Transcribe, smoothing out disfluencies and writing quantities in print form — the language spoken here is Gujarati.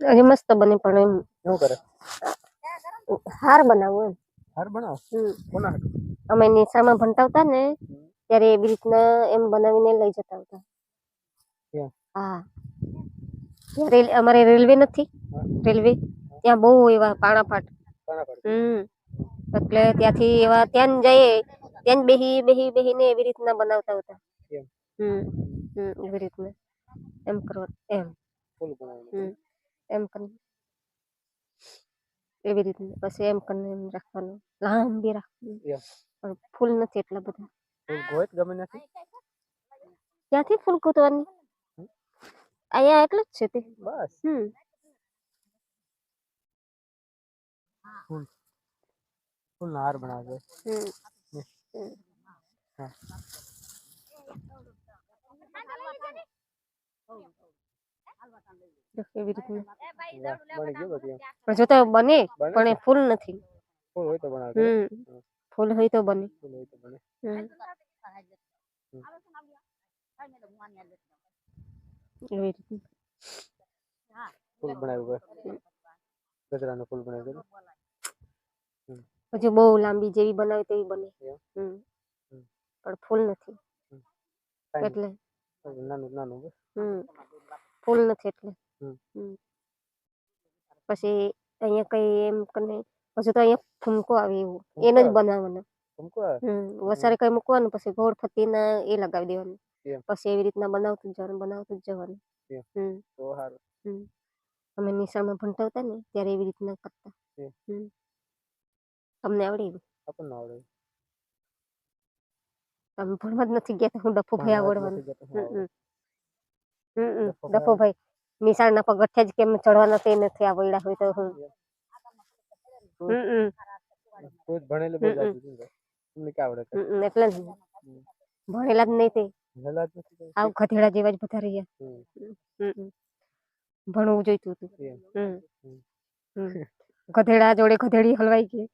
હજી મસ્ત બની પણ એમ શું કરે હાર બનાવું એમ હાર બનાવો કોના હાટુ અમે નિશાળમાં ભણતા હતા ને ત્યારે એવી રીતના એમ બનાવીને લઈ જતા હતા કેમ હા અમારે રેલવે નથી રેલવે ત્યાં બહુ એવા પાણા પાટ એટલે ત્યાંથી એવા ત્યાં જઈએ ત્યાં બેહીને એવી રીતના બનાવતા હતા એવી રીતના એમ કરવા એમ એમ કરીને એવી રીતના પછી એમ કરીને એમ રાખવાનું લાંબી રાખવાનું પણ ફૂલ નથી એટલા બધા ગોત ગમે નથી ક્યાંથી ફૂલ ગોતવાની અહીંયા એટલે જ છે તે બસ ફૂલ હાર બનાવે એવી રીતના જો તો બને પણ એ ફૂલ નથી ફૂલ હોય તો બનાવે ફૂલ હોય તો બને એવી રીતના ફૂલ બનાવ્યું ગજરાનું ફૂલ બનાવ્યું પછી બહુ લાંબી જેવી બનાવે તેવી બને પણ ફૂલ નથી એટલે નાનું ફૂલ નથી એટલે પછી અહીંયા કઈ એમ કરીને પછી તો અહીંયા ફૂમકો આવે એવું એને જ બનાવવાનું વસારે કઈ મૂકવાનું પછી ગોળ ફતીના એ લગાવી દેવાનું પછી એવી રીતના બનાવતું જ જવાનું અમે નિશાળમાં ભણતા હતા ને ત્યારે એવી રીતના કરતા તમને આવડે આપણને આવડે તમે ભણવા જ નથી ગયા હું ડફો ભાઈ આવડવાનું ડફો ભાઈ નિશાળના પગથિયા જ કેમ ચડવાના તે નથી આવડ્યા હોય તો હું ભણેલું બહુ જાજુ તમને કે આવડે એટલે જ ભણેલા જ નહીં તે આવ ગધેડા જેવા જ બધા રહ્યા ભણવું જોઈતું હતું ગધેડા જોડે ગધેડી હલવાઈ ગઈ